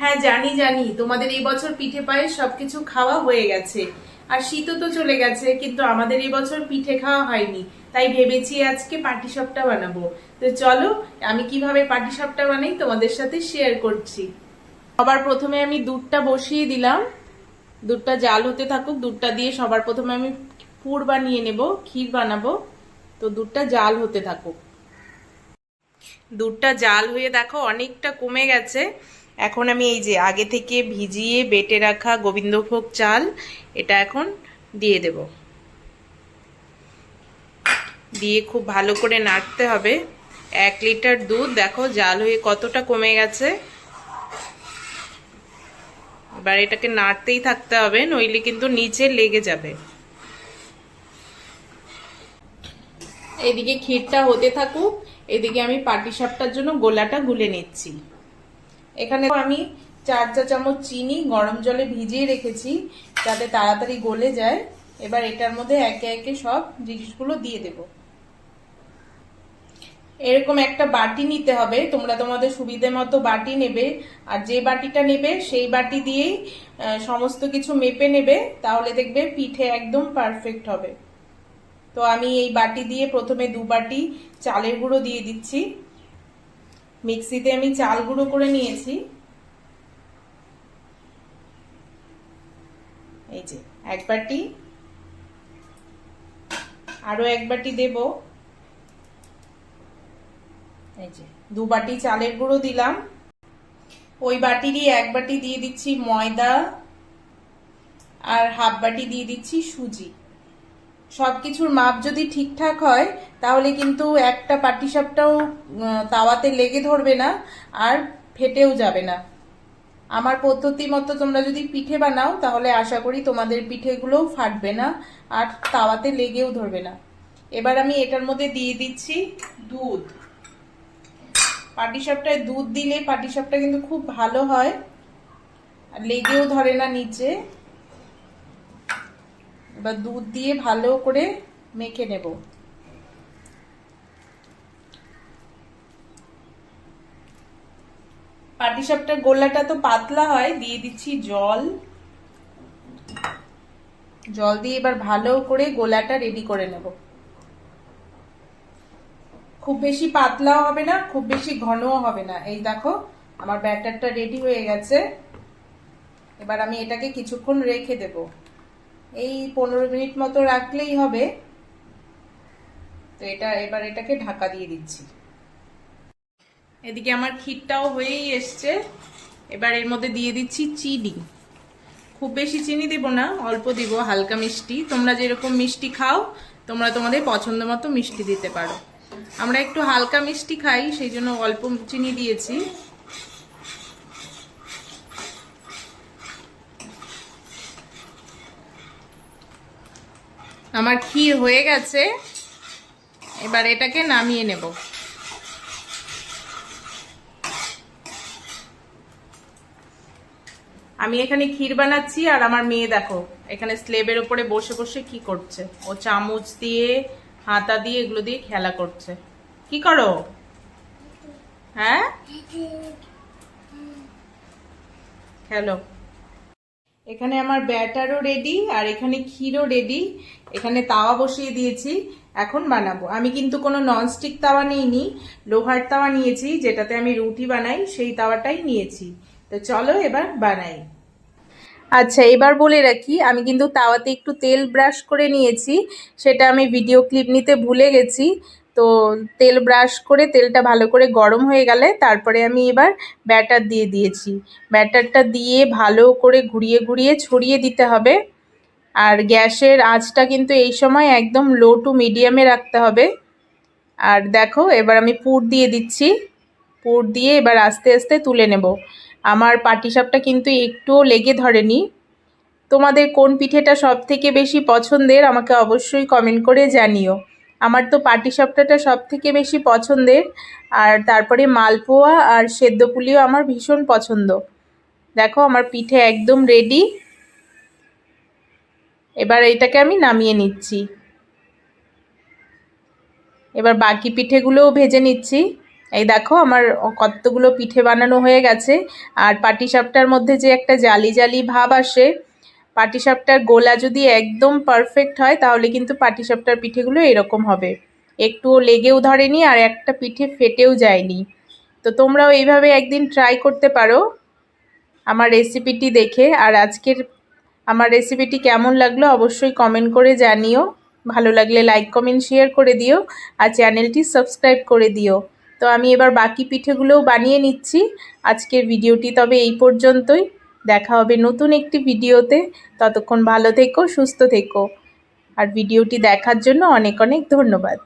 হ্যাঁ, জানি জানি তোমাদের এই বছর পিঠে পায়েস সবকিছু খাওয়া হয়ে গেছে। আর শীতও তো চলে গেছে, কিন্তু আমাদের এই বছর পিঠে খাওয়া হয়নি। তাই ভেবেছি আজকে পাটিসাপটা বানাবো। তো চলো, আমি কিভাবে পাটিসাপটা বানাই তোমাদের সাথে শেয়ার করছি। সবার প্রথমে আমি দুধটা বসিয়ে দিলাম। দুধটা জাল হতে থাকুক। দুধটা দিয়ে সবার প্রথমে আমি পুর বানিয়ে নেব, ক্ষীর বানাবো। তো দুধটা জাল হতে থাকুক। দুধটা জাল হয়ে দেখো অনেকটা কমে গেছে। এখন আমি এই যে আগে থেকে ভিজিয়ে বেটে রাখা গোবিন্দভোগ চাল, এটা এখন দিয়ে দেব। দিয়ে খুব ভালো করে নাড়তে হবে। 1 লিটার দুধ দেখো জাল হয়ে কতটা কমে গেছে। এবার এটাকে নাড়তেই থাকতে হবে, নইলে কিন্তু নিচে লেগে যাবে। এদিকে ক্ষীরটা হতে থাকুক, এদিকে আমি পাটিসাপটার জন্য গোলাটা গুলে নিচ্ছি। এখানে আমি 4 চা চামচ চিনি গরম জলে ভিজিয়ে রেখেছি, যাতে তাড়াতাড়ি গলে যায়। এবার এটার মধ্যে একে একে সব জিনিসগুলো দিয়ে দেব। এরকম একটা বাটি নিতে হবে, তোমরা তোমাদের সুবিধে মতো বাটি নেবে। আর যে বাটিটা নেবে সেই বাটি দিয়েই সমস্ত কিছু মেপে নেবে, তাহলে দেখবে পিঠে একদম পারফেক্ট হবে। তো আমি এই বাটি দিয়ে প্রথমে 2 বাটি চালের গুঁড়ো দিয়ে দিচ্ছি। মিক্সিতে আমি চাল গুঁড়ো করে নিয়েছি। এই যে 1 বাটি, আরো 1 বাটি দেব। এই যে 2 বাটি চালের গুঁড়ো দিলাম। ওই বাটিরই 1 বাটি দিয়ে দিচ্ছি ময়দা, আর হাফ বাটি দিয়ে দিচ্ছি সুজি। সবকিছুর মাপ যদি ঠিকঠাক হয়, তাহলে কিন্তু একটা পাটিসাপটাও তাওয়াতে লেগে ধরবে না, আর ফেটেও যাবে না। আমার পদ্ধতি মতো তোমরা যদি পিঠে বানাও, তাহলে আশা করি তোমাদের পিঠেগুলোও ফাটবে না, আর তাওয়াতে লেগেও ধরবে না। এবার আমি এটার মধ্যে দিয়ে দিচ্ছি দুধ। পাটিসাপটায় দুধ দিলে পাটিসাপটা কিন্তু খুব ভালো হয়, আর লেগেও ধরে না নিচে। এবার দুধ দিয়ে ভালো করে মেখে নেব। পাটিসাপটার গোলাটা তো পাতলা হয়, দিয়ে দিচ্ছি জল। জল দিয়ে এবার ভালো করে গোলাটা রেডি করে নেব। খুব বেশি পাতলাও হবে না, খুব বেশি ঘনও হবে না। এই দেখো আমার ব্যাটারটা রেডি হয়ে গেছে। এবার আমি এটাকে কিছুক্ষণ রেখে দেব। এই 15 মিনিট মতো রাখলেই হবে। তো এবার এটাকে ঢাকা দিয়ে দিচ্ছি। এদিকে আমার ক্ষীরটাও হয়েই এসছে। এবার এর মধ্যে দিয়ে দিচ্ছি চিনি। খুব বেশি চিনি দেব না, অল্প দিব, হালকা মিষ্টি। তোমরা যেরকম মিষ্টি খাও, তোমরা তোমাদের পছন্দ মতো মিষ্টি দিতে পারো। আমরা একটু হালকা মিষ্টি খাই, সেই জন্য অল্প চিনি দিয়েছি। আমার ক্ষীর হয়ে গেছে। এবার এটাকে নামিয়ে নেব। আমি এখানে ক্ষীর বানাচ্ছি, আর আমার মেয়ে দেখো এখানে স্লেবের উপরে বসে বসে কি করছে। ও চামচ দিয়ে, হাতা দিয়ে, এগুলো দিয়ে খেলা করছে। কি করো? হ্যাঁ, খেলো। এখানে আমার ব্যাটারও রেডি, আর এখানে ক্ষীরও রেডি। এখানে তাওয়া বসিয়ে দিয়েছি, এখন বানাবো। আমি কিন্তু কোনো ননস্টিক তাওয়া নিইনি, লোহার তাওয়া নিয়েছি, যেটাতে আমি রুটি বানাই, সেই তাওয়াটাই নিয়েছি। তো চলো এবার বানাই। আচ্ছা, এবার বলে রাখি, আমি কিন্তু তাওয়াতে একটু তেল ব্রাশ করে নিয়েছি। সেটা আমি ভিডিও ক্লিপ নিতে ভুলে গেছি। তো তেল ব্রাশ করে তেলটা ভালো করে গরম হয়ে গেলে তারপরে আমি এবার ব্যাটার দিয়ে দিয়েছি। ব্যাটারটা দিয়ে ভালো করে ঘুরিয়ে ঘুরিয়ে ছড়িয়ে দিতে হবে। আর গ্যাসের আঁচটা কিন্তু এই সময় একদম লো টু মিডিয়ামে রাখতে হবে। আর দেখো এবার আমি পুর দিয়ে দিচ্ছি। পুর দিয়ে এবার আস্তে আস্তে তুলে নেব। আমার পাটিসাপটা কিন্তু একটুও লেগে ধরেনি। তোমাদের কোন পিঠেটা সব থেকে বেশি পছন্দের আমাকে অবশ্যই কমেন্ট করে জানিও। আমার তো পাটিসাপটাটা সব থেকে বেশি পছন্দের। আর তারপরে মালপোয়া আর সেদ্ধ পুলিও আমার ভীষণ পছন্দ। দেখো আমার পিঠে একদম রেডি। এবার এটাকে আমি নামিয়ে নিচ্ছি। এবার বাকি পিঠেগুলোও ভেজে নিচ্ছি। এই দেখো আমার কতগুলো পিঠে বানানো হয়ে গেছে। আর পাটিসাপটার মধ্যে যে একটা জালি জালি ভাব আসে, পাটিসাপটার গোলা যদি একদম পারফেক্ট হয় তাহলে কিন্তু পাটিসাপটার পিঠেগুলো এরকম হবে, একটুও লেগেও ধরেনি আর একটা পিঠে ফেটেও যায়নি। তো তোমরাও এইভাবে একদিন ট্রাই করতে পারো আমার রেসিপিটি দেখে। আর আজকের আমার রেসিপিটি কেমন লাগলো অবশ্যই কমেন্ট করে জানিও। ভালো লাগলে লাইক কমেন্ট শেয়ার করে দিও আর চ্যানেলটি সাবস্ক্রাইব করে দিও। তো আমি এবার বাকি পিঠেগুলোও বানিয়ে নিচ্ছি। আজকের ভিডিওটি তবে এই পর্যন্তই। দেখা হবে নতুন একটি ভিডিওতে। ততক্ষণ ভালো থেকো, সুস্থ থেকো। আর ভিডিওটি দেখার জন্য অনেক অনেক ধন্যবাদ।